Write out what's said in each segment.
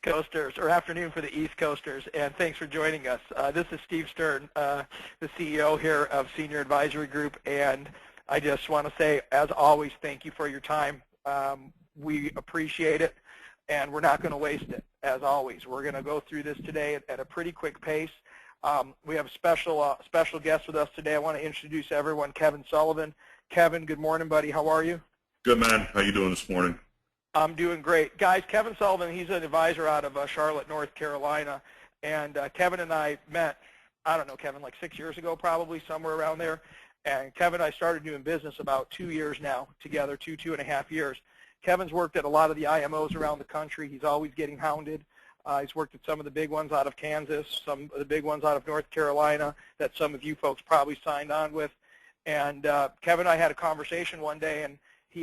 Coasters, or afternoon for the East Coasters, and thanks for joining us. This is Steve Stern, the CEO here of Senior Advisory Group, and I just want to say, as always, thank you for your time. We appreciate it, and we're not going to waste it, as always. We're going to go through this today at a pretty quick pace. We have a special guest with us today. I want to introduce everyone, Kevin Sullivan. Kevin, good morning, buddy. How are you? Good, man. How you doing this morning? I'm doing great. Guys, Kevin Sullivan, he's an advisor out of Charlotte, North Carolina, and Kevin and I met, I don't know, Kevin, like 6 years ago probably, somewhere around there, and Kevin and I started doing business about 2 years now together, two and a half years. Kevin's worked at a lot of the IMOs around the country. He's always getting hounded. He's worked at some of the big ones out of Kansas, some of the big ones out of North Carolina that some of you folks probably signed on with. And Kevin and I had a conversation one day, and he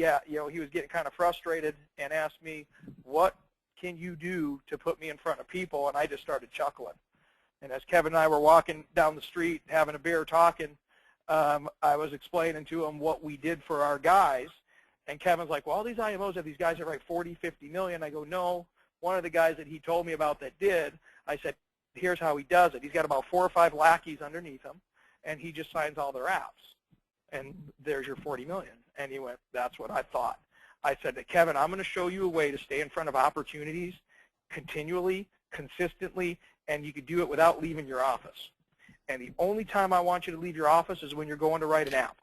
was getting kind of frustrated and asked me, what can you do to put me in front of people? And I just started chuckling. And as Kevin and I were walking down the street having a beer talking, I was explaining to him what we did for our guys. And Kevin's like, well, all these IMOs have these guys that write 40, 50 million. I go, no. One of the guys that he told me about that did, I said, here's how he does it. He's got about 4 or 5 lackeys underneath him, and he just signs all their apps. And there's your 40 million. And he went, that's what I thought. I said to Kevin, I'm going to show you a way to stay in front of opportunities continually, consistently, and you could do it without leaving your office. And the only time I want you to leave your office is when you're going to write an app.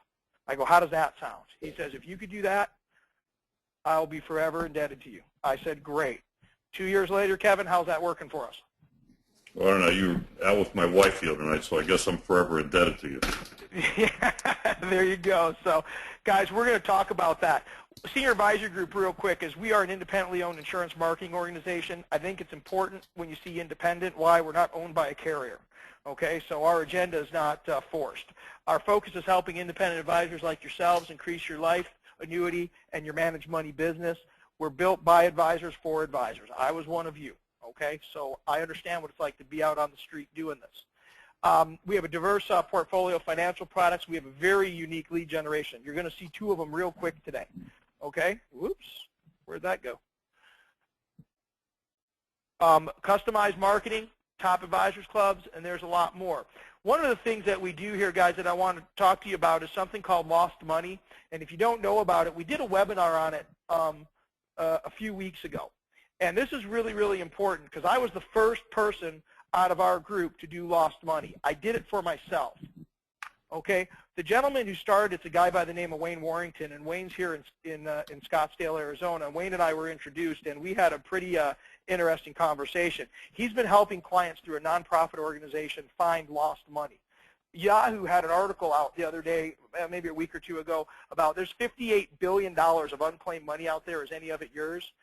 I go, how does that sound? He says, if you could do that, I'll be forever indebted to you. I said, great. 2 years later, Kevin, how's that working for us? Well, I don't know. You were out with my wife the other night, so I guess I'm forever indebted to you. Yeah, there you go. So, guys, we're going to talk about that. Senior Advisory Group, real quick, is we are an independently owned insurance marketing organization. I think it's important when you see independent, why we're not owned by a carrier. Okay, so our agenda is not forced. Our focus is helping independent advisors like yourselves increase your life, annuity, and your managed money business. We're built by advisors for advisors. I was one of you, okay? So I understand what it's like to be out on the street doing this. We have a diverse portfolio of financial products. We have a very unique lead generation. You're going to see 2 of them real quick today, okay? Whoops, where'd that go? Customized marketing, top advisors clubs, and there's a lot more. One of the things that we do here, guys, that I want to talk to you about is something called Lost Money. And if you don't know about it, we did a webinar on it a few weeks ago. And this is really, really important because I was the first person out of our group to do Lost Money. I did it for myself. Okay? The gentleman who started it's a guy by the name of Wayne Warrington, and Wayne's here in Scottsdale, Arizona. Wayne and I were introduced, and we had a pretty interesting conversation. He's been helping clients through a nonprofit organization find lost money. Yahoo had an article out the other day, maybe a week or 2 ago, about there's $58 billion of unclaimed money out there. Is any of it yours?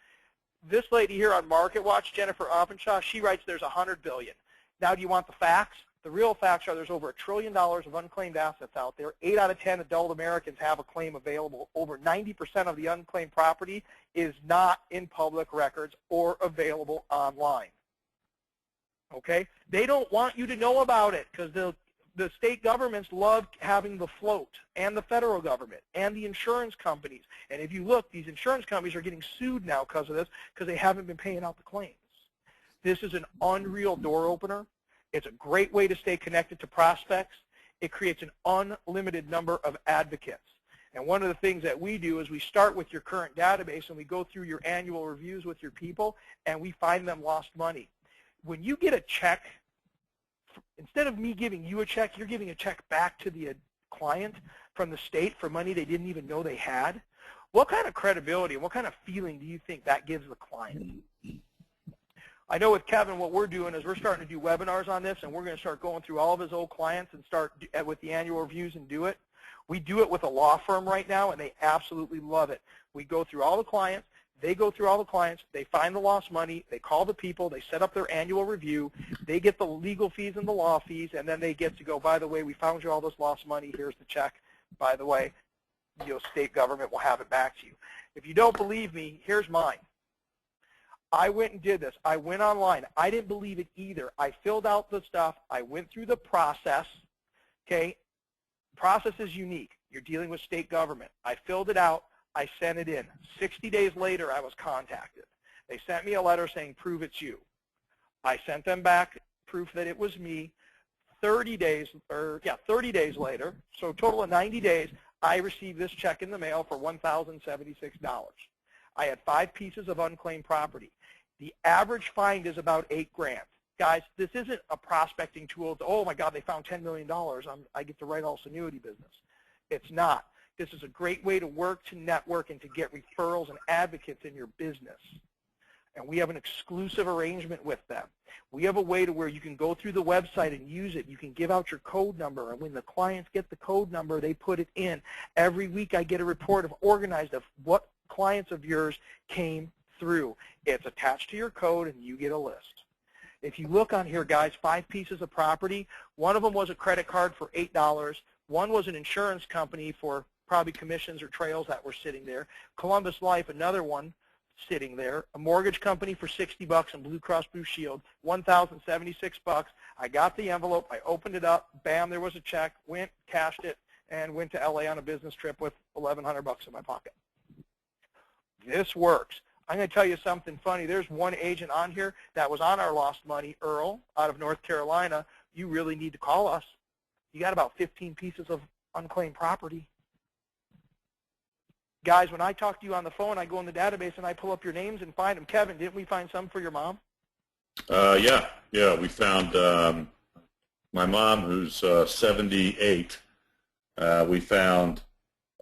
This lady here on MarketWatch, Jennifer Offenshaw, she writes there's $100 billion. Now, do you want the facts? The real facts are there's over $1 trillion of unclaimed assets out there. 8 out of 10 adult Americans have a claim available. Over 90% of the unclaimed property is not in public records or available online. Okay? They don't want you to know about it because the state governments love having the float, and the federal government, and the insurance companies. And if you look, these insurance companies are getting sued now because of this, because they haven't been paying out the claims. This is an unreal door opener. It's a great way to stay connected to prospects. It creates an unlimited number of advocates. And one of the things that we do is we start with your current database, and we go through your annual reviews with your people, and we find them lost money. When you get a check, instead of me giving you a check, you're giving a check back to the client from the state for money they didn't even know they had. What kind of credibility and what kind of feeling do you think that gives the client? I know with Kevin, what we're doing is we're starting to do webinars on this, and we're going to start going through all of his old clients and start with the annual reviews and do it. We do it with a law firm right now, and they absolutely love it. We go through all the clients. They go through all the clients, they find the lost money, they call the people, they set up their annual review, they get the legal fees and the law fees, and then they get to go, by the way, we found you all this lost money, here's the check. By the way, state government will have it back to you. If you don't believe me, here's mine. I went and did this. I went online. I didn't believe it either. I filled out the stuff. I went through the process. Okay? Process is unique. You're dealing with state government. I filled it out. I sent it in. 60 days later, I was contacted. They sent me a letter saying, prove it's you. I sent them back proof that it was me. 30 days later, so a total of 90 days, I received this check in the mail for $1,076. I had 5 pieces of unclaimed property. The average find is about $8,000. Guys, this isn't a prospecting tool. Oh my God, they found $10 million. I get to write all this annuity business. It's not. This is a great way to work, to network, and to get referrals and advocates in your business. And we have an exclusive arrangement with them. We have a way to where you can go through the website and use it. You can give out your code number, and when the clients get the code number, they put it in. Every week I get a report organized of what clients of yours came through. It's attached to your code, and you get a list. If you look on here, guys, 5 pieces of property. One of them was a credit card for $8. One was an insurance company for probably commissions or trails that were sitting there. Columbus Life, another one, sitting there, a mortgage company for $60 and Blue Cross Blue Shield, $1,076. I got the envelope, I opened it up, bam, there was a check, went, cashed it, and went to LA on a business trip with $1,100 in my pocket. This works. I'm going to tell you something funny. There's one agent on here that was on our Lost Money, Earl, out of North Carolina. You really need to call us. You got about 15 pieces of unclaimed property. Guys, when I talk to you on the phone, I go in the database and I pull up your names and find them. Kevin, didn't we find some for your mom? Yeah, we found my mom, who's 78. We found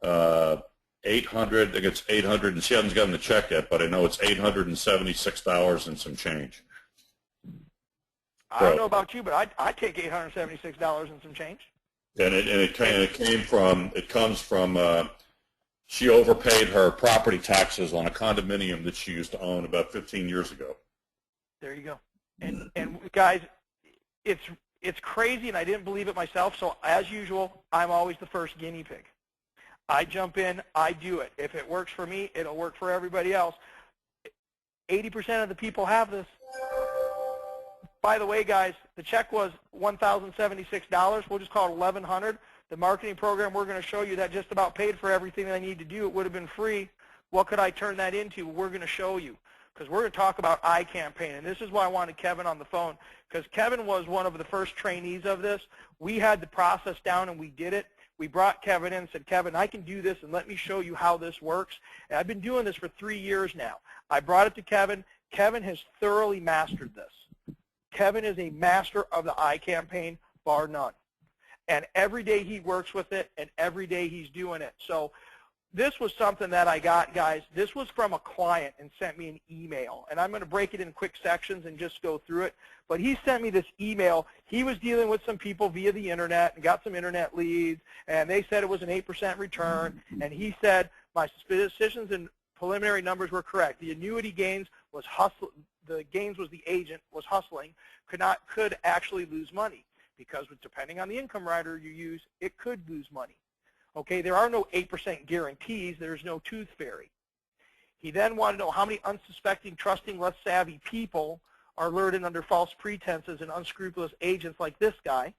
800. I think it's 800, and she hasn't gotten the check yet, but I know it's $876 and some change. I don't know about you, but I'd take $876 and some change. And it comes from. She overpaid her property taxes on a condominium that she used to own about 15 years ago. There you go. And guys, it's crazy, and I didn't believe it myself. So as usual, I'm always the first guinea pig. I jump in, I do it. If it works for me, it'll work for everybody else. 80% of the people have this. By the way, guys, the check was $1,076. We'll just call it $1,100. The marketing program we're going to show you that just about paid for everything that I need to do. It would have been free. What could I turn that into? We're going to show you, because we're going to talk about iCampaign. And this is why I wanted Kevin on the phone, because Kevin was one of the first trainees of this. We had the process down, and we did it. We brought Kevin in and said, Kevin, I can do this, and let me show you how this works. And I've been doing this for 3 years now. I brought it to Kevin. Kevin has thoroughly mastered this. Kevin is a master of the iCampaign, bar none. And every day he works with it, and every day he's doing it. So this was something that I got, guys. This was from a client and sent me an email. And I'm going to break it in quick sections and just go through it. But he sent me this email. He was dealing with some people via the Internet and got some Internet leads, and they said it was an 8% return. And he said, my suspicions and preliminary numbers were correct. The annuity gains was the gains was the agent was hustling, could actually lose money. Because depending on the income rider you use, it could lose money. Okay, there are no 8% guarantees. There's no tooth fairy. He then wanted to know how many unsuspecting, trusting, less savvy people are lured in under false pretenses and unscrupulous agents like this guy.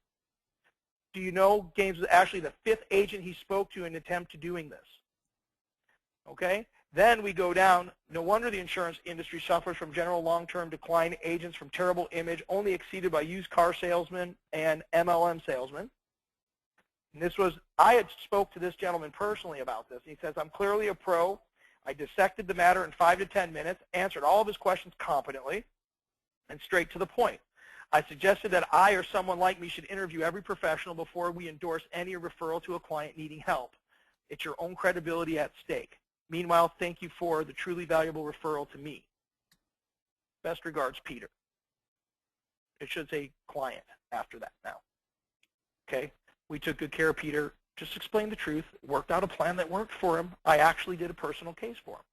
Do you know Gaines was actually the 5th agent he spoke to in an attempt to doing this? Okay? Then we go down. No wonder the insurance industry suffers from general long-term decline. Agents from terrible image, only exceeded by used car salesmen and MLM salesmen. And this was, I had spoke to this gentleman personally about this. He says, I'm clearly a pro. I dissected the matter in 5 to 10 minutes, answered all of his questions competently, and straight to the point. I suggested that I or someone like me should interview every professional before we endorse any referral to a client needing help. It's your own credibility at stake. Meanwhile, thank you for the truly valuable referral to me. Best regards, Peter. It should say client after that now. Okay? We took good care of Peter. Just explained the truth. Worked out a plan that worked for him. I actually did a personal case for him.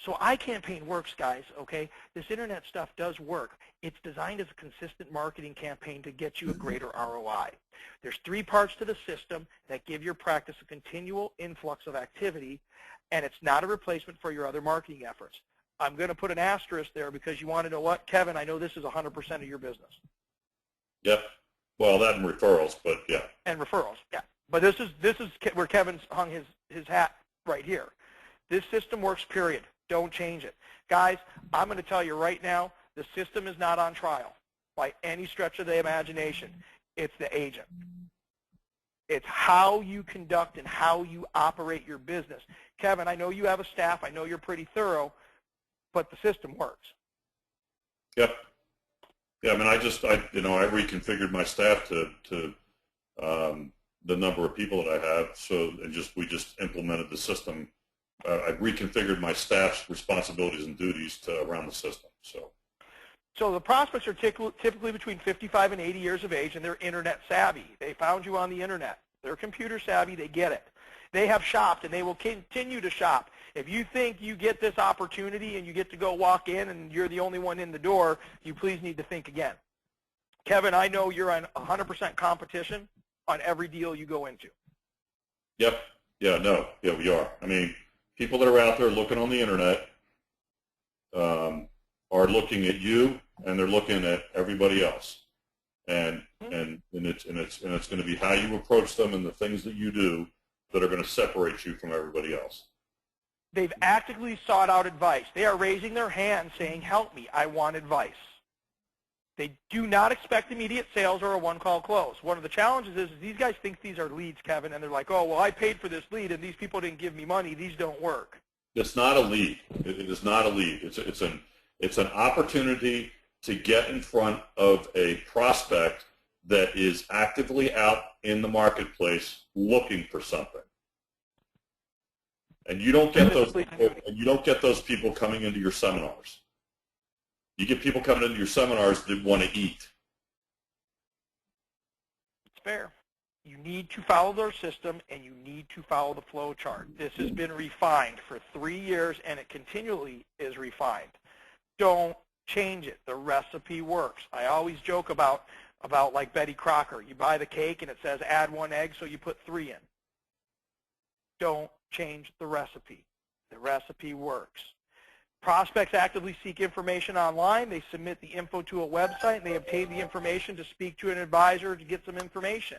So iCampaign works, guys, okay? This Internet stuff does work. It's designed as a consistent marketing campaign to get you a greater ROI. There's 3 parts to the system that give your practice a continual influx of activity, and it's not a replacement for your other marketing efforts. I'm going to put an asterisk there because you want to know what? Kevin, I know this is 100% of your business. Yep. Well, that and referrals, but yeah. And referrals, yeah. But this is where Kevin's hung his hat right here. This system works, period. Don't change it. Guys, I'm going to tell you right now, The system is not on trial by any stretch of the imagination. It's the agent. It's how you conduct and how you operate your business. Kevin, I know you have a staff. I know you're pretty thorough, but the system works. Yep. Yeah, I mean, I reconfigured my staff to the number of people that I have. So we just implemented the system. I reconfigured my staff's responsibilities and duties around the system. So the prospects are typically between 55 and 80 years of age, and they're internet savvy. They found you on the internet. They're computer savvy. They get it. They have shopped, and they will continue to shop. If you think you get this opportunity and you get to go walk in and you're the only one in the door, you please need to think again. Kevin, I know you're on 100% competition on every deal you go into. Yep. Yeah, no. Yeah, we are. I mean, people that are out there looking on the internet are looking at you, and they're looking at everybody else. And it's going to be how you approach them and the things that you do that are going to separate you from everybody else. They've actively sought out advice. They are raising their hand saying, help me, I want advice. They do not expect immediate sales or a one-call close. One of the challenges is these guys think these are leads, Kevin, and they're like, oh, well, I paid for this lead, and these people didn't give me money. These don't work. It's not a lead. It is not a lead. It's an opportunity to get in front of a prospect that is actively out in the marketplace looking for something. And you don't get those people coming into your seminars. You get people coming into your seminars that want to eat. It's fair. You need to follow their system, and you need to follow the flow chart. This has been refined for 3 years, and it continually is refined. Don't change it. The recipe works. I always joke about like Betty Crocker. You buy the cake, and it says add 1 egg, so you put 3 in. Don't change the recipe. The recipe works. Prospects actively seek information online. They submit the info to a website, and they obtain the information to speak to an advisor to get some information.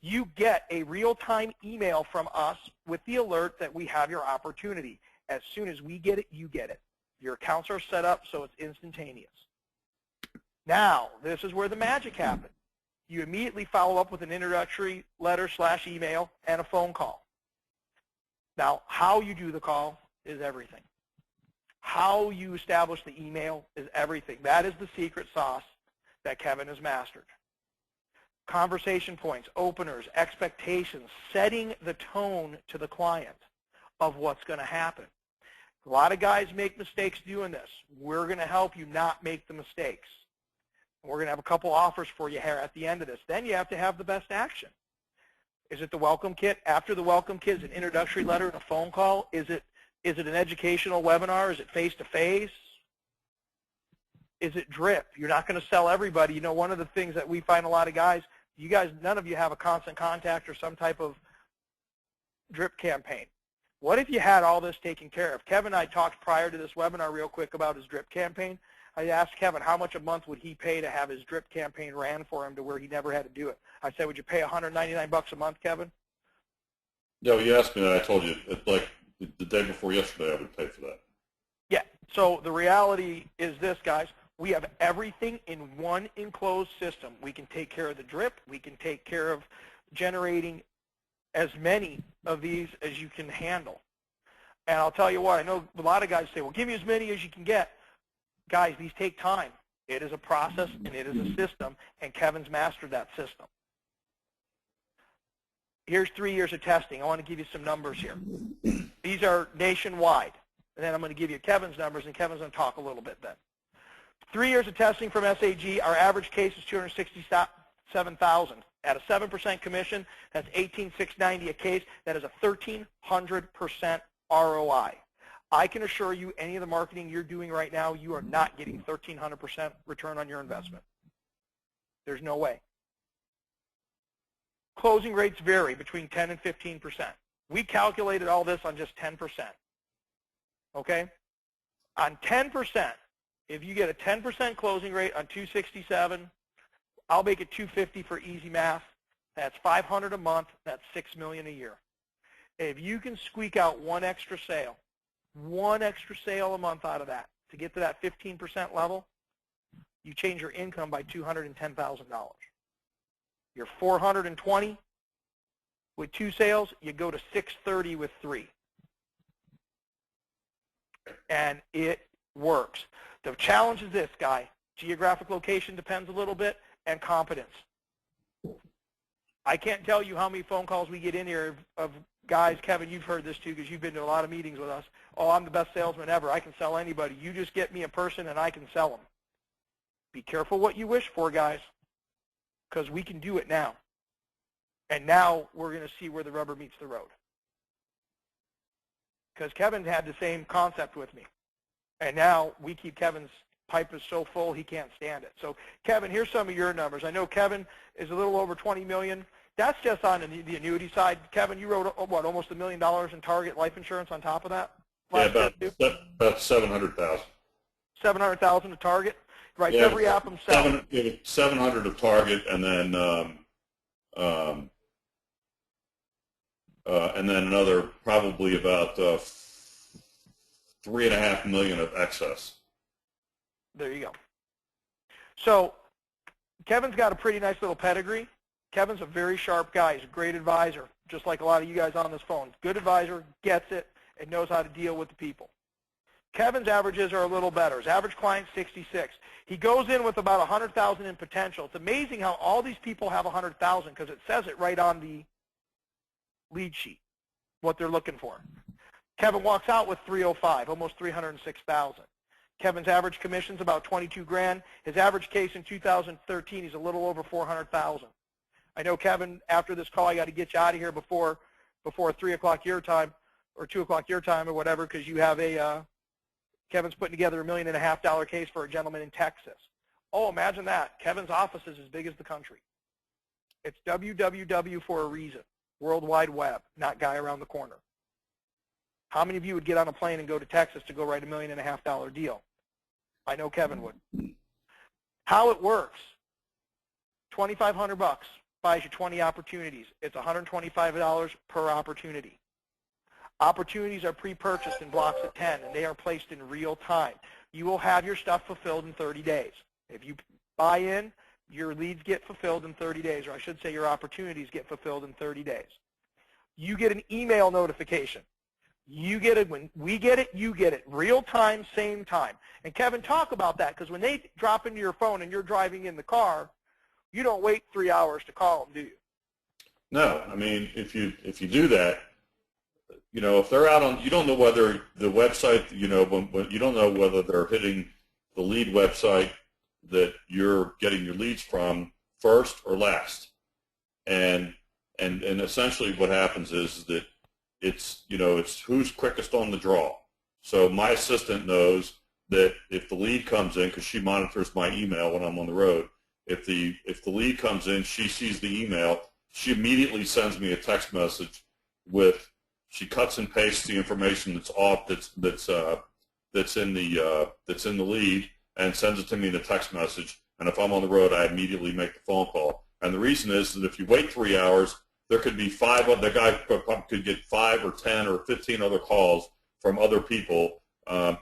You get a real-time email from us with the alert that we have your opportunity. As soon as we get it, you get it. Your accounts are set up so it's instantaneous. Now, this is where the magic happens. You immediately follow up with an introductory letter/email and a phone call. Now, how you do the call is everything. How you establish the email is everything. That is the secret sauce that Kevin has mastered. Conversation points, openers, expectations, setting the tone to the client of what's going to happen. A lot of guys make mistakes doing this. We're going to help you not make the mistakes. We're going to have a couple offers for you here at the end of this. Then you have to have the best action. Is it the welcome kit? After the welcome kit, is it an introductory letter and a phone call? Is it an educational webinar? Is it face-to-face? Is it drip? You're not going to sell everybody. You know, one of the things that we find a lot of guys, you guys, none of you have a constant contact or some type of drip campaign. What if you had all this taken care of? Kevin and I talked prior to this webinar real quick about his drip campaign. I asked Kevin how much a month would he pay to have his drip campaign ran for him to where he never had to do it. I said, would you pay $199 a month, Kevin? No, you asked me that. I told you, like the day before yesterday, I would pay for that. Yeah. So the reality is this, guys. We have everything in one enclosed system. We can take care of the drip. We can take care of generating as many of these as you can handle. And I'll tell you what, I know a lot of guys say, well, give me as many as you can get. Guys, these take time. It is a process, and it is a system, and Kevin's mastered that system. Here's 3 years of testing. I want to give you some numbers here. These are nationwide. And then I'm going to give you Kevin's numbers, and Kevin's going to talk a little bit then. 3 years of testing from SAG. Our average case is $267,000. At a 7% commission, that's $18,690 a case. That is a 1,300% ROI. I can assure you any of the marketing you're doing right now, you are not getting 1,300% return on your investment. There's no way. Closing rates vary between 10 and 15%. We calculated all this on just 10%. Okay? On 10%, if you get a 10% closing rate on 267, I'll make it 250 for easy math. That's 500 a month. That's $6 million a year. If you can squeak out one extra sale a month out of that to get to that 15% level, you change your income by $210,000. You're 420 with 2 sales, you go to 630 with 3. And it works. The challenge is this, guy. Geographic location depends a little bit, and competence. I can't tell you how many phone calls we get in here of guys, Kevin, you've heard this too because you've been to a lot of meetings with us. Oh, I'm the best salesman ever. I can sell anybody. You just get me a person and I can sell them. Be careful what you wish for, guys, because we can do it now. And now we're going to see where the rubber meets the road. Because Kevin had the same concept with me. And now we keep Kevin's pipe is so full he can't stand it. So, Kevin, here's some of your numbers. I know Kevin is a little over $20 million. That's just on the annuity side. Kevin, you wrote, what, almost $1 million in target life insurance on top of that? Yeah, about 700,000. 700,000 to target? Right, yeah, every app I'm selling. 700 of target, and then another probably about $3.5 million of excess. There you go. So Kevin's got a pretty nice little pedigree. Kevin's a very sharp guy. He's a great advisor, just like a lot of you guys on this phone. Good advisor, gets it, and knows how to deal with the people. Kevin's averages are a little better. His average client's 66. He goes in with about 100,000 in potential. It's amazing how all these people have 100,000 because it says it right on the lead sheet, what they're looking for. Kevin walks out with 305, almost 306,000. Kevin's average commission's about 22 grand. His average case in 2013, he's a little over 400,000. I know, Kevin, after this call, I got to get you out of here before 3 o'clock your time or 2 o'clock your time or whatever, because you have Kevin's putting together $1.5 million case for a gentleman in Texas. Oh, imagine that. Kevin's office is as big as the country. It's www for a reason. World Wide Web, not guy around the corner. How many of you would get on a plane and go to Texas to go write a $1.5 million deal? I know Kevin would. How it works, $2,500 buys you 20 opportunities. It's $125 per opportunity. Opportunities are pre-purchased in blocks of 10, and they are placed in real time. You will have your stuff fulfilled in 30 days. If you buy in, your leads get fulfilled in 30 days, or I should say your opportunities get fulfilled in 30 days. You get an email notification. You get it when we get it, you get it. Real time, same time. And Kevin, talk about that, because when they drop into your phone and you're driving in the car, you don't wait 3 hours to call them, do you? No, I mean, if you do that, you know, if they're out on, you don't know whether the website, you know, when you don't know whether they're hitting the lead website that you're getting your leads from first or last. And essentially what happens is that it's, you know, it's who's quickest on the draw. So my assistant knows that if the lead comes in, because she monitors my email when I'm on the road, if the lead comes in, she sees the email, she immediately sends me a text message with, she cuts and pastes the information that's off, that's in the lead, and sends it to me in a text message. And if I'm on the road, I immediately make the phone call. And the reason is that if you wait 3 hours, there could be the guy could get 5 or 10 or 15 other calls from other people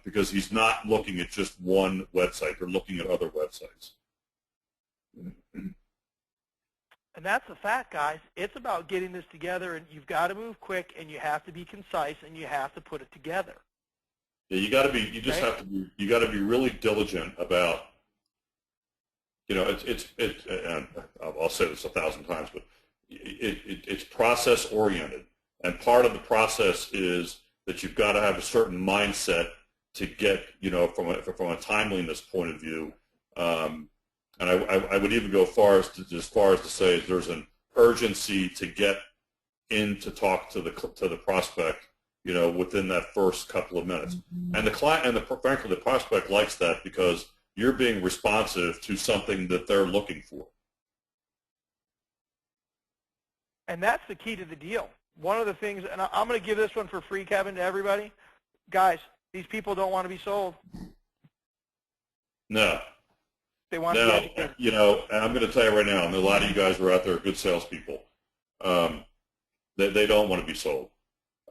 because he's not looking at just one website. They're looking at other websites. And that's the fact, guys. It's about getting this together, and you've got to move quick, and you have to be concise, and you have to put it together. Yeah, you got to be. You just have to be. You got to be really diligent about. You know, I'll say this 1,000 times, but it's process oriented, and part of the process is that you've got to have a certain mindset to get, you know, from a timeliness point of view. And I would even go as far as to say there's an urgency to get in to talk to the prospect, you know, within that first couple of minutes. And the client frankly the prospect likes that because you're being responsive to something that they're looking for. And that's the key to the deal. One of the things, and I'm going to give this one for free, Kevin, to everybody. Guys, these people don't want to be sold. No. They want to be educated. You know, and I'm going to tell you right now, and a lot of you guys are out there good salespeople. They don't want to be sold.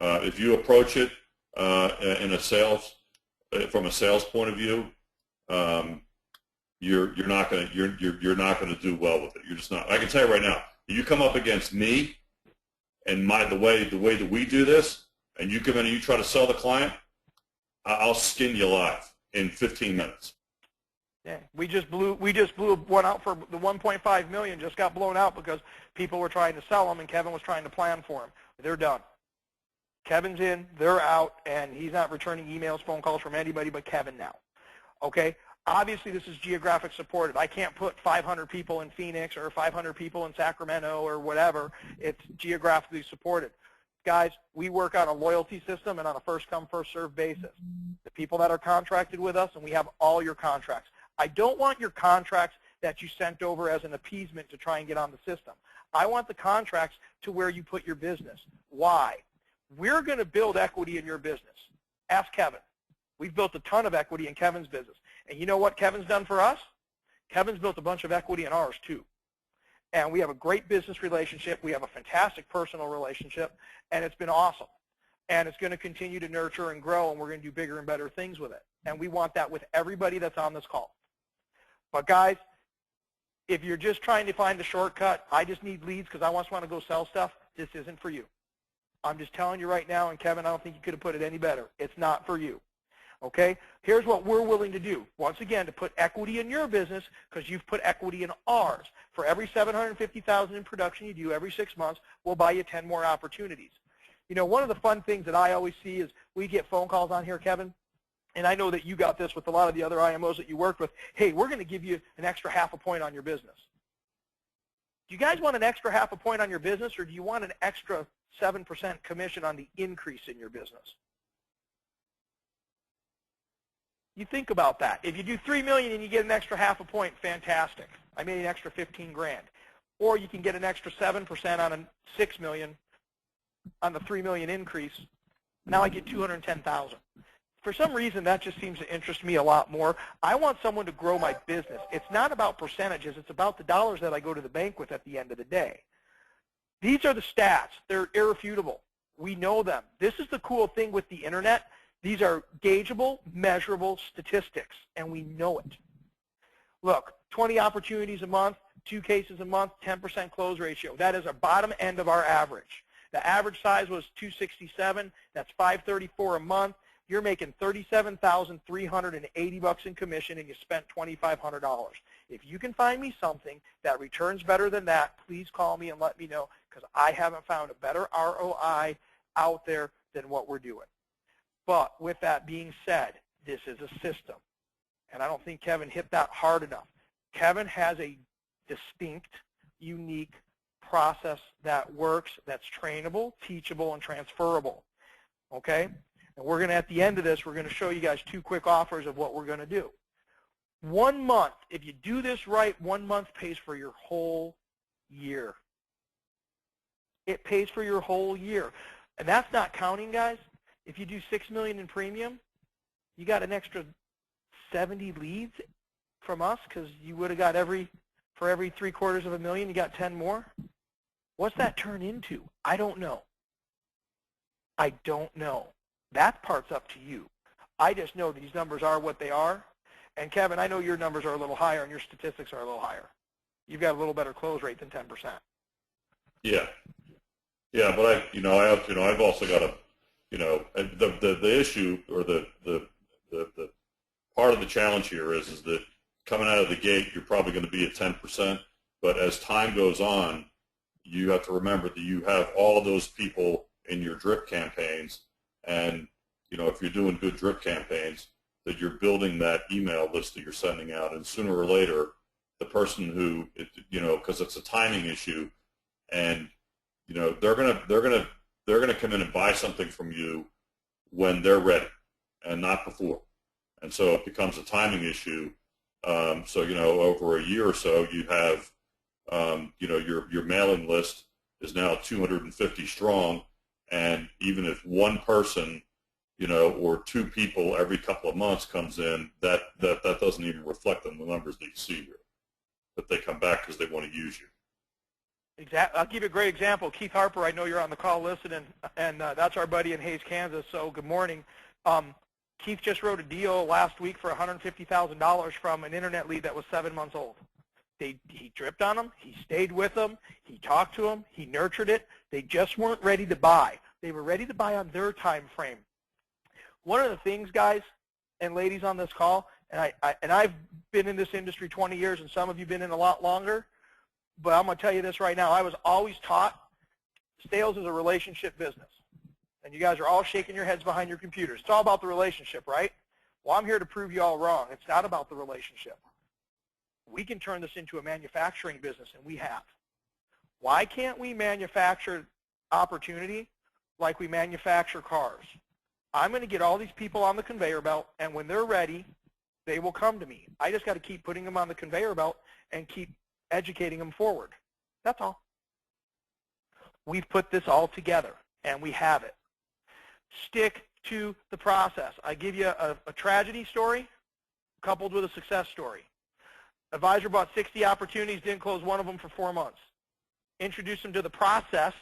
If you approach it from a sales point of view, you're not gonna you're not gonna do well with it. You're just not. I can tell you right now. If you come up against me and the way that we do this, and you come in and you try to sell the client, I'll skin you alive in 15 minutes. Yeah, we just blew one out for the 1.5 million. Just got blown out because people were trying to sell them, and Kevin was trying to plan for them. They're done. Kevin's in, they're out, and he's not returning emails, phone calls from anybody but Kevin now. Okay? Obviously, this is geographic supported. I can't put 500 people in Phoenix or 500 people in Sacramento or whatever. It's geographically supported. Guys, we work on a loyalty system and on a first-come, first-served basis. The people that are contracted with us, and we have all your contracts. I don't want your contracts that you sent over as an appeasement to try and get on the system. I want the contracts to where you put your business. Why? We're going to build equity in your business. Ask Kevin. We've built a ton of equity in Kevin's business. And you know what Kevin's done for us? Kevin's built a bunch of equity in ours too. And we have a great business relationship. We have a fantastic personal relationship, and it's been awesome. And it's going to continue to nurture and grow, and we're going to do bigger and better things with it. And we want that with everybody that's on this call. But guys, if you're just trying to find the shortcut, I just need leads because I just want to go sell stuff, this isn't for you. I'm just telling you right now, and Kevin, I don't think you could have put it any better. It's not for you. Okay? Here's what we're willing to do. Once again, to put equity in your business because you've put equity in ours. For every $750,000 in production you do every 6 months, we'll buy you 10 more opportunities. You know, one of the fun things that I always see is we get phone calls on here, Kevin, and I know that you got this with a lot of the other IMOs that you worked with. Hey, we're going to give you an extra half a point on your business. Do you guys want an extra half a point on your business, or do you want an extra 7% commission on the increase in your business? You think about that. If you do $3 million and you get an extra half a point, fantastic. I made an extra 15 grand. Or you can get an extra 7% on a $6 million on the $3 million increase. Now I get 210,000. For some reason, that just seems to interest me a lot more. I want someone to grow my business. It's not about percentages. It's about the dollars that I go to the bank with at the end of the day. These are the stats. They're irrefutable. We know them. This is the cool thing with the internet. These are gaugeable, measurable statistics, and we know it. Look, 20 opportunities a month, 2 cases a month, 10% close ratio. That is a bottom end of our average. The average size was 267. That's $534 a month. You're making $37,380 in commission, and you spent $2,500. If you can find me something that returns better than that, please call me and let me know, because I haven't found a better ROI out there than what we're doing. But with that being said, this is a system, and I don't think Kevin hit that hard enough. Kevin has a distinct, unique process that works, that's trainable, teachable, and transferable. Okay? And we're going to, at the end of this, we're going to show you guys 2 quick offers of what we're going to do. 1 month, if you do this right, 1 month pays for your whole year. It pays for your whole year. And that's not counting, guys. If you do $6 million in premium, you got an extra 70 leads from us because you would have got for every $750,000, you got 10 more. What's that turn into? I don't know. I don't know. That part's up to you. I just know these numbers are what they are. And Kevin, I know your numbers are a little higher and your statistics are a little higher. You've got a little better close rate than 10%. Yeah. Yeah, but I've also got a, the issue or the part of the challenge here is that coming out of the gate, you're probably going to be at 10%. But as time goes on, you have to remember that you have all of those people in your drip campaigns. And, if you're doing good drip campaigns, that you're building that email list that you're sending out. And sooner or later, the person who, because it's a timing issue, and, they're gonna come in and buy something from you when they're ready and not before. And so it becomes a timing issue. So, over a year or so, you have, your mailing list is now 250 strong. And even if one person, or 2 people every couple of months comes in, that doesn't even reflect on the numbers that you see here. But they come back because they want to use you. Exactly. I'll give you a great example. Keith Harper, I know you're on the call listening, and that's our buddy in Hays, Kansas. So good morning. Keith just wrote a deal last week for $150,000 from an internet lead that was 7 months old. He dripped on them. He stayed with them. He talked to them. He nurtured it. They just weren't ready to buy. They were ready to buy on their time frame. One of the things, guys and ladies on this call, and I've been in this industry 20 years, and some of you have been in a lot longer, but I'm going to tell you this right now. I was always taught sales is a relationship business. And you guys are all shaking your heads behind your computers. It's all about the relationship, right? Well, I'm here to prove you all wrong. It's not about the relationship. We can turn this into a manufacturing business, and we have. Why can't we manufacture opportunity like we manufacture cars? I'm going to get all these people on the conveyor belt, and when they're ready, they will come to me. I just got to keep putting them on the conveyor belt and keep educating them forward. That's all. We've put this all together, and we have it. Stick to the process. I give you a tragedy story coupled with a success story. Advisor bought 60 opportunities, didn't close one of them for 4 months. Introduced him to the process.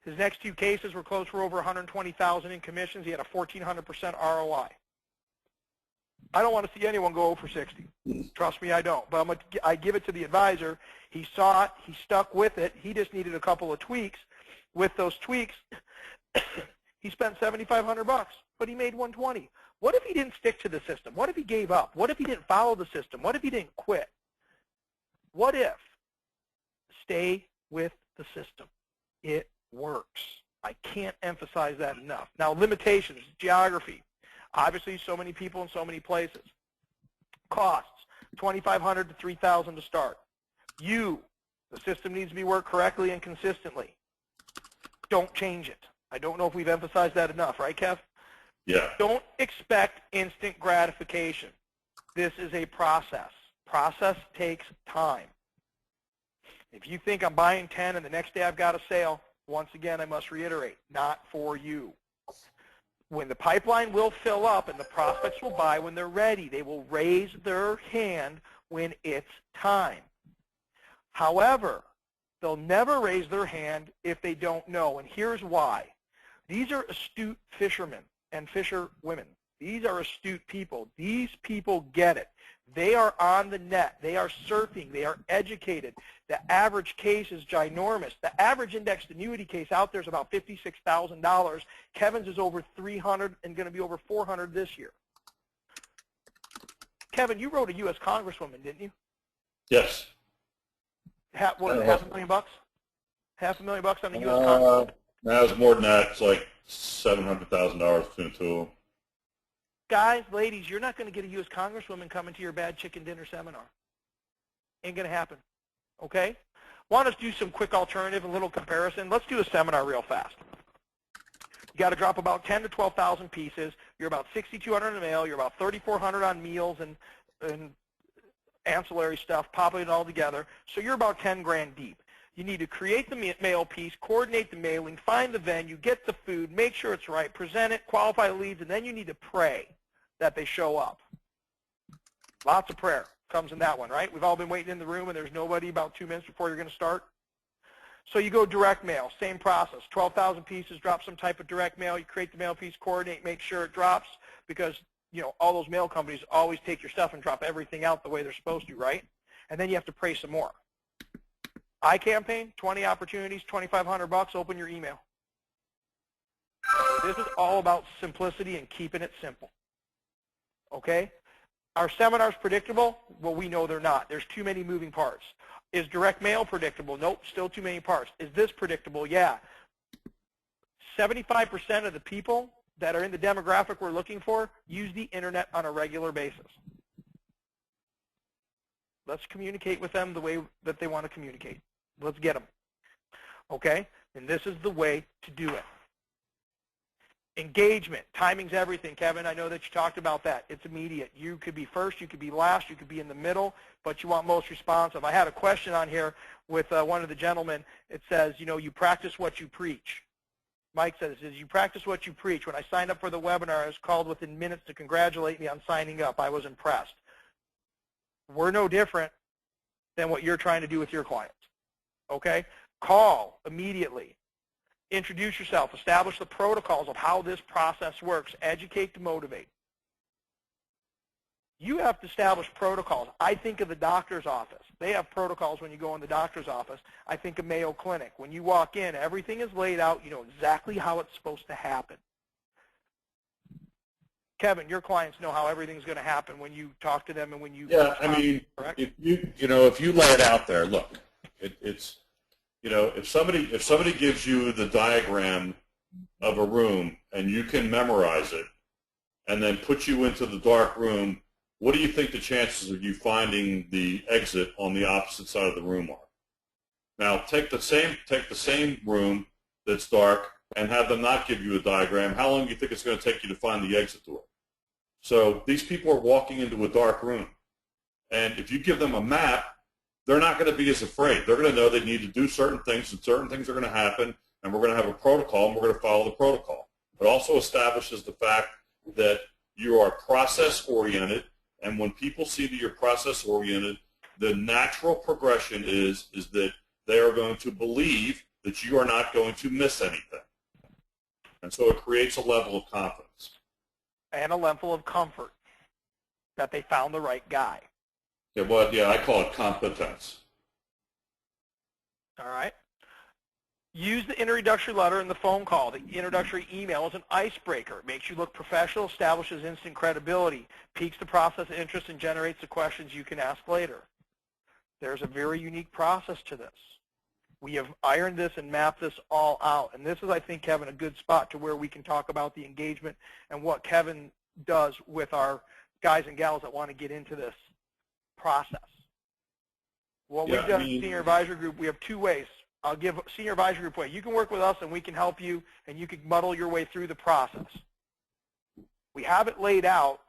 His next 2 cases were closed for over $120,000 in commissions. He had a 1,400% ROI. I don't want to see anyone go 0 for 60. Trust me, I don't. But I give it to the advisor. He saw it. He stuck with it. He just needed a couple of tweaks. With those tweaks, he spent $7,500, but he made $120. What if he didn't stick to the system? What if he gave up? What if he didn't follow the system? What if he didn't quit? What if? Stay with the system. It works. I can't emphasize that enough. Now, limitations, geography. Obviously, so many people in so many places. Costs, $2,500 to $3,000 to start. The system needs to be worked correctly and consistently. Don't change it. I don't know if we've emphasized that enough, right, Kev? Yeah. Don't expect instant gratification. This is a process. Process takes time. If you think I'm buying 10 and the next day I've got a sale, once again, I must reiterate, not for you. When the pipeline will fill up and the prospects will buy when they're ready, they will raise their hand when it's time. However, they'll never raise their hand if they don't know, and here's why. These are astute fishermen and fisherwomen. These are astute people. These people get it. They are on the net. They are surfing. They are educated. The average case is ginormous. The average indexed annuity case out there is about $56,000. Kevin's is over $300 and going to be over $400 this year. Kevin, you wrote a U.S. Congresswoman, didn't you? Yes. What, $500,000? $500,000 on the U.S. Congresswoman? No, it's more than that. It's like $700,000 between the two of them. Guys, ladies, you're not going to get a U.S. Congresswoman coming to your bad chicken dinner seminar. Ain't going to happen. Okay? Want us to do some quick alternative, a little comparison? Let's do a seminar real fast. You got to drop about 10 to 12,000 pieces. You're about 6,200 in the mail. You're about 3,400 on meals and ancillary stuff, popping it all together. So you're about 10 grand deep. You need to create the mail piece, coordinate the mailing, find the venue, get the food, make sure it's right, present it, qualify the leads, and then you need to pray that they show up. Lots of prayer comes in that one, right? We've all been waiting in the room and there's nobody about 2 minutes before you're going to start. So you go direct mail, same process. 12,000 pieces, drop some type of direct mail. You create the mail piece, coordinate, make sure it drops because, you know, all those mail companies always take your stuff and drop everything out the way they're supposed to, right? And then you have to pray some more. iCampaign, 20 opportunities, $2,500, open your email. This is all about simplicity and keeping it simple. Okay? Are seminars predictable? Well, we know they're not. There's too many moving parts. Is direct mail predictable? Nope, still too many parts. Is this predictable? Yeah. 75% of the people that are in the demographic we're looking for use the internet on a regular basis. Let's communicate with them the way that they want to communicate. Let's get them. Okay? And this is the way to do it. Engagement. Timing's everything, Kevin. I know that you talked about that. It's immediate. You could be first, you could be last, you could be in the middle, but you want most responsive. I had a question on here with one of the gentlemen. It says, you know, you practice what you preach. Mike says, you practice what you preach. When I signed up for the webinar, I was called within minutes to congratulate me on signing up. I was impressed. We're no different than what you're trying to do with your clients. Okay? Call immediately. Introduce yourself. Establish the protocols of how this process works. Educate to motivate. You have to establish protocols. I think of the doctor's office. They have protocols when you go in the doctor's office. I think of Mayo Clinic. When you walk in, everything is laid out. You know exactly how it's supposed to happen. Kevin, your clients know how everything's going to happen when you talk to them and when you. Yeah, I mean, correct? If you lay it out there, look, it's if somebody gives you the diagram of a room and you can memorize it, and then put you into the dark room, what do you think the chances of you finding the exit on the opposite side of the room are? Now, take the same room that's dark and have them not give you a diagram. How long do you think it's going to take you to find the exit door? So these people are walking into a dark room, and if you give them a map, they're not going to be as afraid. They're going to know they need to do certain things, and certain things are going to happen, and we're going to have a protocol, and we're going to follow the protocol. It also establishes the fact that you are process-oriented, and when people see that you're process-oriented, the natural progression is that they are going to believe that you are not going to miss anything. And so it creates a level of confidence. And a level of comfort that they found the right guy. Yeah, well, yeah, I call it competence. All right. Use the introductory letter and the phone call. The introductory email is an icebreaker. It makes you look professional, establishes instant credibility, piques the process of interest, and generates the questions you can ask later. There's a very unique process to this. We have ironed this and mapped this all out. And this is, I think, Kevin, a good spot to where we can talk about the engagement and what Kevin does with our guys and gals that want to get into this process. What we've done in Senior Advisory Group, we have two ways. I'll give Senior Advisory Group way. You can work with us and we can help you and you can muddle your way through the process. We have it laid out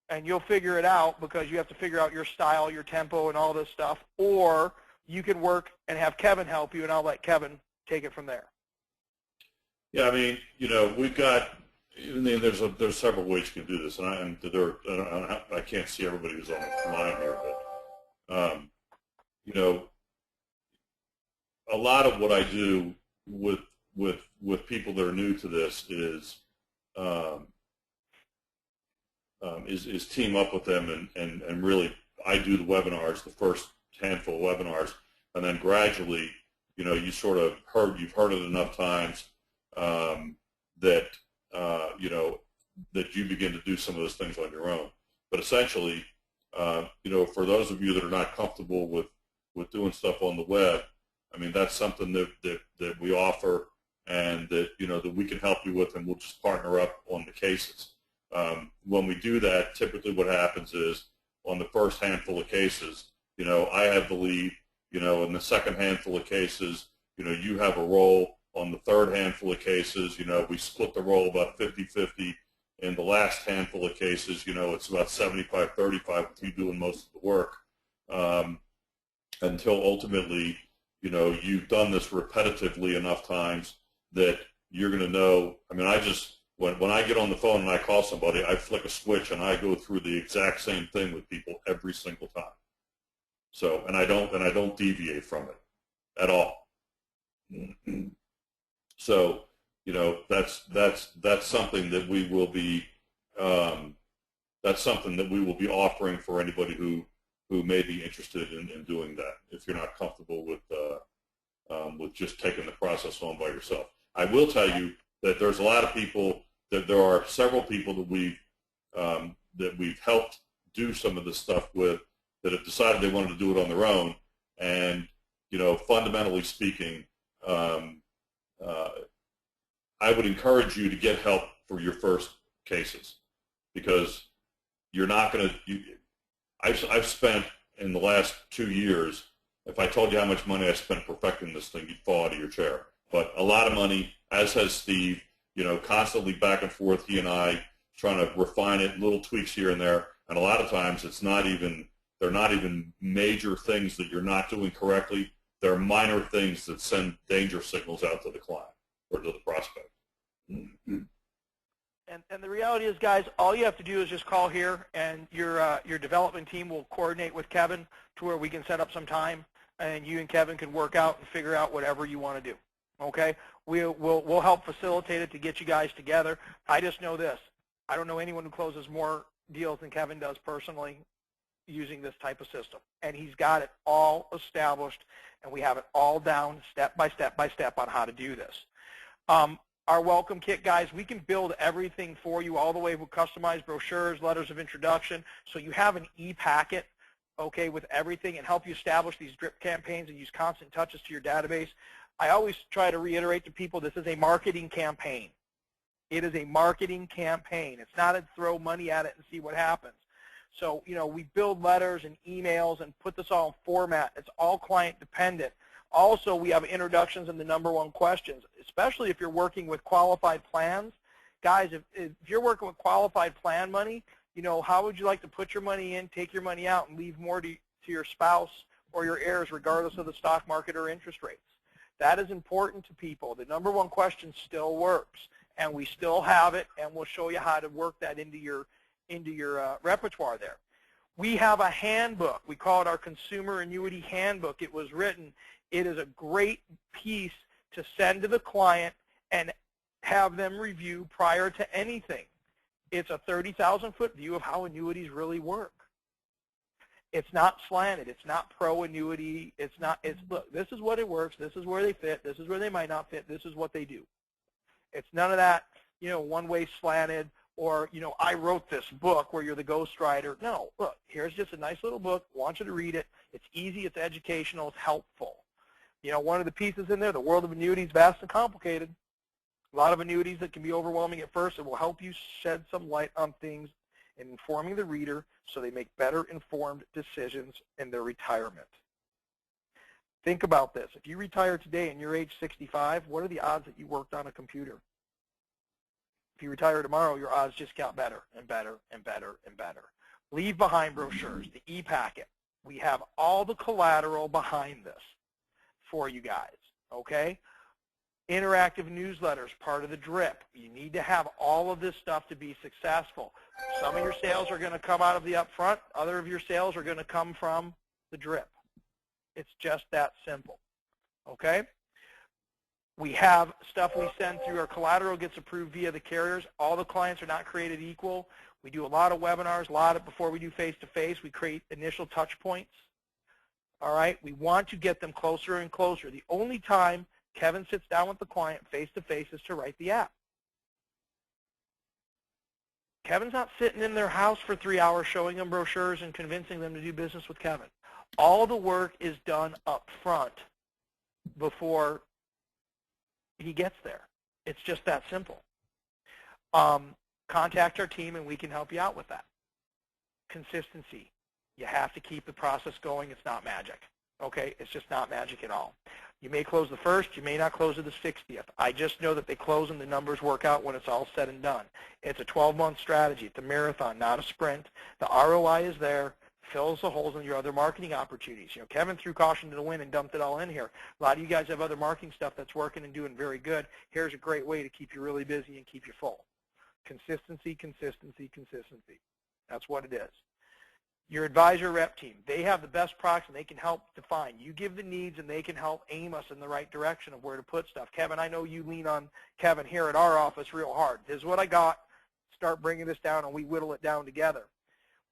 and you'll figure it out because you have to figure out your style, your tempo, and all this stuff. Or you can work and have Kevin help you and I'll let Kevin take it from there. Yeah, I mean, we've got, there's several ways you can do this, and I can't see everybody who's on the line here, but a lot of what I do with people that are new to this is team up with them and really I do the webinars, the first handful of webinars, and then gradually, you sort of you've heard it enough times that that you begin to do some of those things on your own. But essentially, for those of you that are not comfortable with doing stuff on the web, I mean, that's something that we offer and that, that we can help you with, and we'll just partner up on the cases. When we do that, typically what happens is on the first handful of cases, I have the lead, in the second handful of cases, you have a role. On the third handful of cases, we split the role about 50-50. In the last handful of cases, it's about 75-35 with you doing most of the work until ultimately, you've done this repetitively enough times that you're going to know. I mean, when I get on the phone and I call somebody, I flick a switch and I go through the exact same thing with people every single time. So, and I don't deviate from it at all. So, that's something that we will be offering for anybody who may be interested in doing that. If you're not comfortable with just taking the process on by yourself, I will tell you that there's a lot of people. That there are several people that we've helped do some of this stuff with that have decided they wanted to do it on their own, and fundamentally speaking. I would encourage you to get help for your first cases because you're not going to. I've spent in the last 2 years. If I told you how much money I spent perfecting this thing, you'd fall out of your chair. But a lot of money, as has Steve. Constantly back and forth. He and I trying to refine it, little tweaks here and there. And a lot of times, they're not even major things that you're not doing correctly. They're minor things that send danger signals out to the client or to the prospect. And the reality is, guys, all you have to do is just call here, and your development team will coordinate with Kevin to where we can set up some time, and you and Kevin can work out and figure out whatever you want to do. Okay? We'll help facilitate it to get you guys together. I just know this. I don't know anyone who closes more deals than Kevin does personally using this type of system. And he's got it all established, and we have it all down step by step by step on how to do this. Our welcome kit, guys, we can build everything for you all the way with customized brochures, letters of introduction, so you have an e-packet, okay, with everything, and help you establish these drip campaigns and use constant touches to your database. I always try to reiterate to people, this is a marketing campaign. It is a marketing campaign. It's not a throw money at it and see what happens. So, you know, we build letters and emails and put this all in format. It's all client dependent. Also, we have introductions and the #1 questions, especially if you're working with qualified plans. Guys, if you're working with qualified plan money, you know, how would you like to put your money in, take your money out, and leave more to your spouse or your heirs regardless of the stock market or interest rates? That is important to people. The #1 question still works, and we still have it, and we'll show you how to work that into your repertoire there. We have a handbook. We call it our Consumer Annuity Handbook. It was written. It is a great piece to send to the client and have them review prior to anything. It's a 30,000-foot view of how annuities really work. It's not slanted. It's not pro-annuity. It's not, look, this is what it works. This is where they fit. This is where they might not fit. This is what they do. It's none of that, you know, one-way slanted or, you know, I wrote this book where you're the ghostwriter. No, look, here's just a nice little book. I want you to read it. It's easy. It's educational. It's helpful. You know, one of the pieces in there, the world of annuities, vast and complicated. A lot of annuities that can be overwhelming at first. It will help you shed some light on things and informing the reader so they make better informed decisions in their retirement. Think about this. If you retire today and you're age 65, what are the odds that you worked on a computer? If you retire tomorrow, your odds just got better and better and better and better. Leave behind brochures, the e-packet. We have all the collateral behind this for you guys, okay? Interactive newsletters, part of the drip. You need to have all of this stuff to be successful. Some of your sales are going to come out of the upfront. Other of your sales are going to come from the drip. It's just that simple, okay? We have stuff we send through our collateral gets approved via the carriers. All the clients are not created equal. We do a lot of webinars, before we do face-to-face. We create initial touch points. All right, we want to get them closer and closer. The only time Kevin sits down with the client face-to-face is to write the app. Kevin's not sitting in their house for 3 hours showing them brochures and convincing them to do business with Kevin. All the work is done up front before he gets there. It's just that simple. Contact our team and we can help you out with that. Consistency. You have to keep the process going. It's not magic. Okay? It's just not magic at all. You may close the first. You may not close to the 60th. I just know that they close and the numbers work out when it's all said and done. It's a 12-month strategy. It's a marathon, not a sprint. The ROI is there. Fills the holes in your other marketing opportunities. You know, Kevin threw caution to the wind and dumped it all in here. A lot of you guys have other marketing stuff that's working and doing very good. Here's a great way to keep you really busy and keep you full. Consistency, consistency, consistency. That's what it is. Your advisor rep team, they have the best products and they can help define. You give the needs and they can help aim us in the right direction of where to put stuff. Kevin, I know you lean on Kevin here at our office real hard. This is what I got. Start bringing this down and we whittle it down together.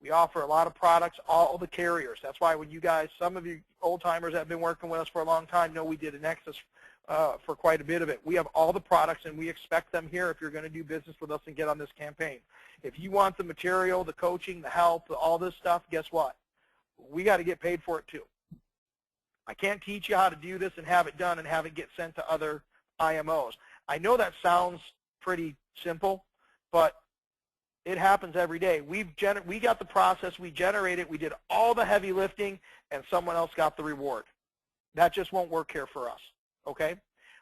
We offer a lot of products, all the carriers. That's why when you guys, some of you old-timers that have been working with us for a long time know we did a Nexus for quite a bit of it. We have all the products and we expect them here if you're going to do business with us and get on this campaign. If you want the material, the coaching, the help, all this stuff, guess what? We got to get paid for it too. I can't teach you how to do this and have it done and have it get sent to other IMOs. I know that sounds pretty simple, but it happens every day. We got the process, we generated, we did all the heavy lifting, and someone else got the reward. That just won't work here for us, okay?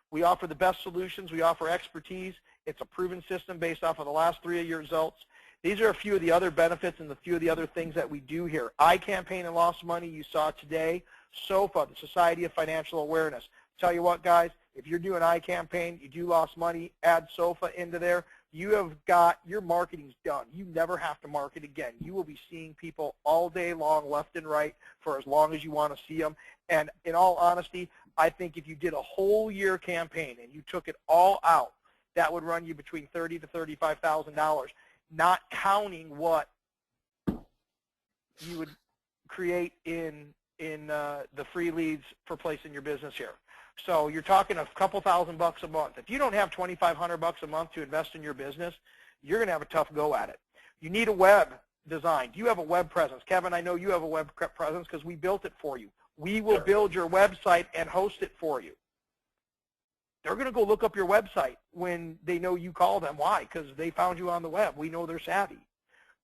We offer the best solutions. We offer expertise. It's a proven system based off of the last 3 of your results. These are a few of the other benefits and a few of the other things that we do here. iCampaign and Lost Money you saw today. SOFA, the Society of Financial Awareness. Tell you what, guys, if you're doing iCampaign, you do Lost Money, add SOFA into there, you have got, your marketing's done. You never have to market again. You will be seeing people all day long, left and right, for as long as you want to see them. And in all honesty, I think if you did a whole year campaign and you took it all out, that would run you between $30,000 to $35,000, not counting what you would create in the free leads for placing your business here. So you're talking a couple $1,000 a month. If you don't have $2,500 a month to invest in your business, you're going to have a tough go at it. You need a web design. Do you have a web presence? Kevin, I know you have a web presence because we built it for you. We will build your website and host it for you. They're going to go look up your website when they know you call them. Why? Because they found you on the web. We know they're savvy.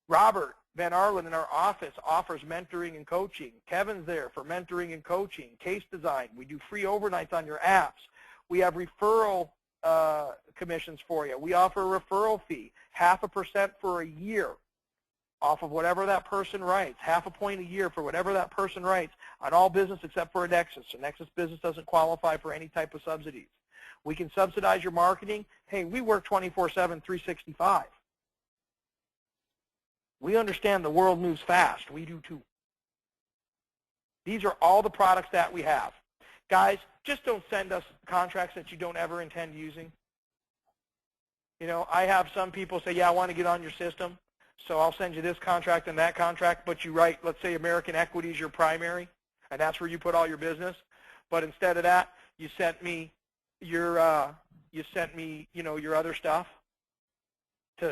Robert Van Arlen in our office offers mentoring and coaching. Kevin's there for mentoring and coaching, case design. We do free overnights on your apps. We have referral commissions for you. We offer a referral fee, 0.5% for a year off of whatever that person writes, 0.5 point a year for whatever that person writes on all business except for a Nexus. A Nexus business doesn't qualify for any type of subsidies. We can subsidize your marketing. Hey, we work 24/7, 365. We understand the world moves fast. We do too. These are all the products that we have. Guys, just don't send us contracts that you don't ever intend using. You know, I have some people say, yeah, I want to get on your system, so I'll send you this contract and that contract, but you write, let's say American Equity is your primary, and that's where you put all your business. But instead of that, you sent me your, your other stuff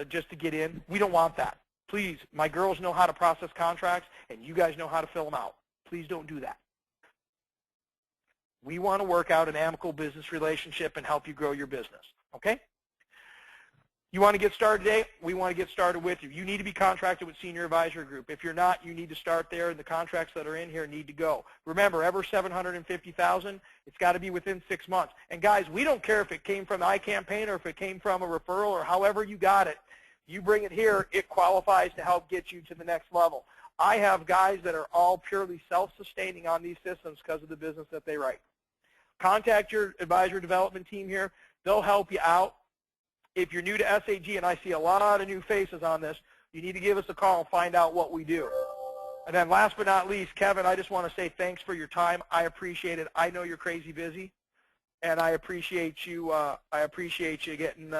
just to get in. We don't want that. Please, my girls know how to process contracts, and you guys know how to fill them out. Please don't do that. We want to work out an amicable business relationship and help you grow your business, okay? You want to get started today? We want to get started with you. You need to be contracted with Senior Advisor Group. If you're not, you need to start there, and the contracts that are in here need to go. Remember, ever $750,000, it's got to be within 6 months. And guys, we don't care if it came from iCampaign or if it came from a referral or however you got it. You bring it here, it qualifies to help get you to the next level. I have guys that are all purely self-sustaining on these systems because of the business that they write. Contact your advisor development team here. They'll help you out. If you're new to SAG, and I see a lot of new faces on this, you need to give us a call and find out what we do. And then last but not least, Kevin, I just want to say thanks for your time. I appreciate it. I know you're crazy busy, and I appreciate you getting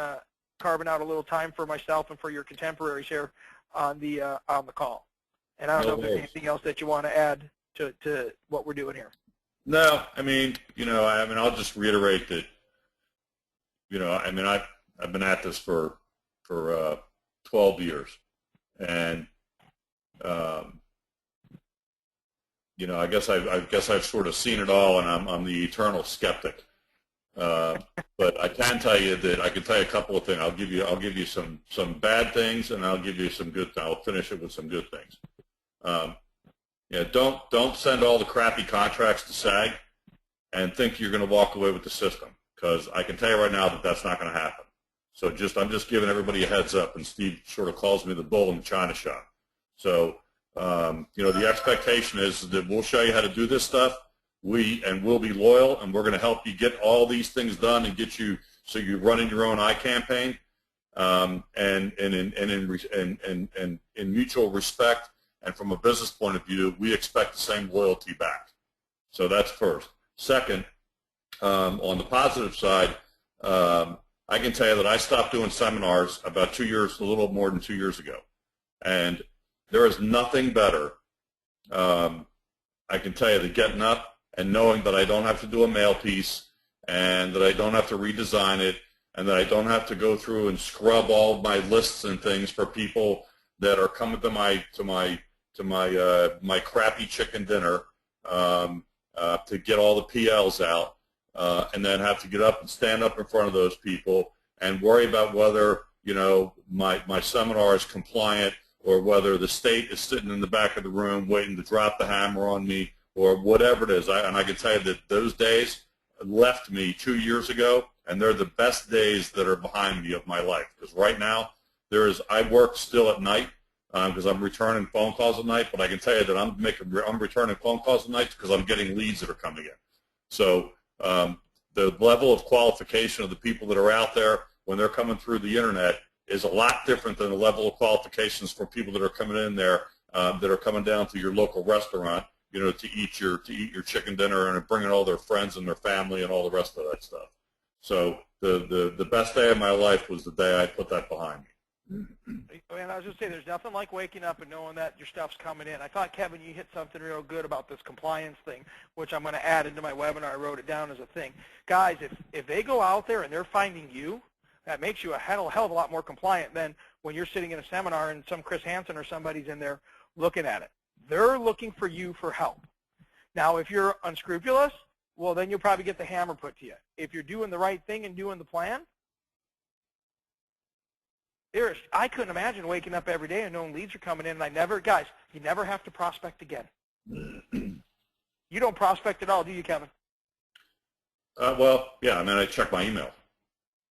carving out a little time for myself and for your contemporaries here on the call. And I don't know if there's anything else that you want to add to what we're doing here. No, I mean, I'll just reiterate that, I've been at this for 12 years, and I guess I've sort of seen it all, and I'm the eternal skeptic. But I can tell you that I can tell you a couple of things. I'll give you some bad things, and I'll give you some good things. I'll finish it with some good things. Don't send all the crappy contracts to SAG and think you're going to walk away with the system, because I can tell you right now that that's not going to happen. So I'm just giving everybody a heads up, and Steve sort of calls me the bull in the china shop. So the expectation is that we'll show you how to do this stuff. We'll be loyal, and we're going to help you get all these things done and get you so you're running your own iCampaign, and in mutual respect, and from a business point of view, we expect the same loyalty back. So that's first. Second, on the positive side, I can tell you that I stopped doing seminars about a little more than 2 years ago, and there is nothing better. I can tell you that getting up and knowing that I don't have to do a mail piece, and that I don't have to redesign it, and that I don't have to go through and scrub all my lists and things for people that are coming to my crappy chicken dinner to get all the PLs out, and then have to get up and stand up in front of those people and worry about whether my seminar is compliant, or whether the state is sitting in the back of the room waiting to drop the hammer on me, or whatever it is. And I can tell you that those days left me 2 years ago, and they're the best days that are behind me of my life. Because right now, I work still at night because I'm returning phone calls at night, but I can tell you that I'm returning phone calls at night because I'm getting leads that are coming in. So the level of qualification of the people that are out there when they're coming through the internet is a lot different than the level of qualifications for people that are coming in there that are coming down to your local restaurant, to eat your chicken dinner and bringing all their friends and their family and all the rest of that stuff. So the best day of my life was the day I put that behind me. And I was just saying, there's nothing like waking up and knowing that your stuff's coming in. I thought, Kevin, you hit something real good about this compliance thing, which I'm going to add into my webinar. I wrote it down as a thing. Guys, if they go out there and they're finding you, that makes you a hell of a lot more compliant than when you're sitting in a seminar and some Chris Hansen or somebody's in there looking at it. They're looking for you for help. Now, if you're unscrupulous, well, then you'll probably get the hammer put to you. If you're doing the right thing and doing the plan, I couldn't imagine waking up every day and knowing leads are coming in, and guys, you never have to prospect again. You don't prospect at all, do you, Kevin? Well, yeah, I mean, I check my email.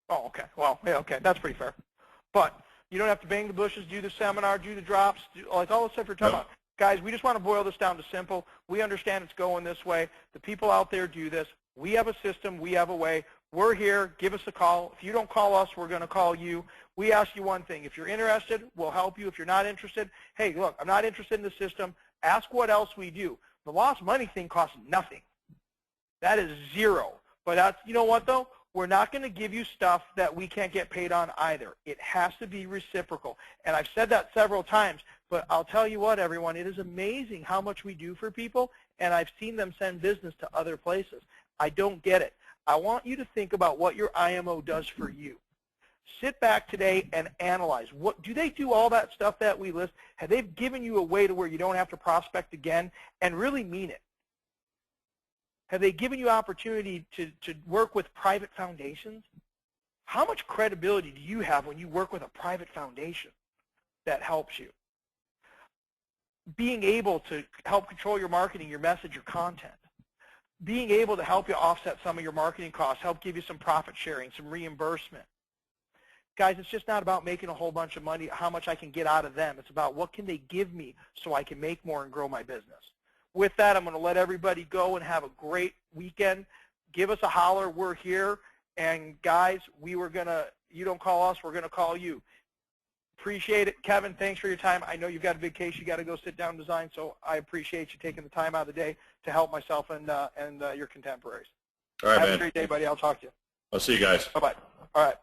Oh, okay. Well, yeah, okay, that's pretty fair. But you don't have to bang the bushes, do the seminar, do the drops, like all the stuff you're talking about. Guys, we just want to boil this down to simple. We understand it's going this way. The people out there do this. We have a system. We have a way. We're here. Give us a call. If you don't call us, we're going to call you. We ask you one thing. If you're interested, we'll help you. If you're not interested, hey, look, I'm not interested in the system. Ask what else we do. The lost money thing costs nothing. That is zero. But that's, you know what, though? We're not going to give you stuff that we can't get paid on either. It has to be reciprocal. And I've said that several times, but I'll tell you what, everyone, it is amazing how much we do for people, and I've seen them send business to other places. I don't get it. I want you to think about what your IMO does for you. Sit back today and analyze. What do they do all that stuff that we list? Have they given you a way to where you don't have to prospect again and really mean it? Have they given you opportunity to work with private foundations? How much credibility do you have when you work with a private foundation that helps you? Being able to help control your marketing, your message, your content. Being able to help you offset some of your marketing costs, help give you some profit sharing, some reimbursement. Guys, it's just not about making a whole bunch of money, how much I can get out of them. It's about what can they give me so I can make more and grow my business. With that, I'm going to let everybody go and have a great weekend. Give us a holler. We're here. And, guys, you don't call us, we're going to call you. Appreciate it. Kevin, thanks for your time. I know you've got a big case you got to go sit down and design, so I appreciate you taking the time out of the day to help myself and your contemporaries. All right, have man. a great day, buddy. I'll talk to you. I'll see you guys. Bye-bye. All right.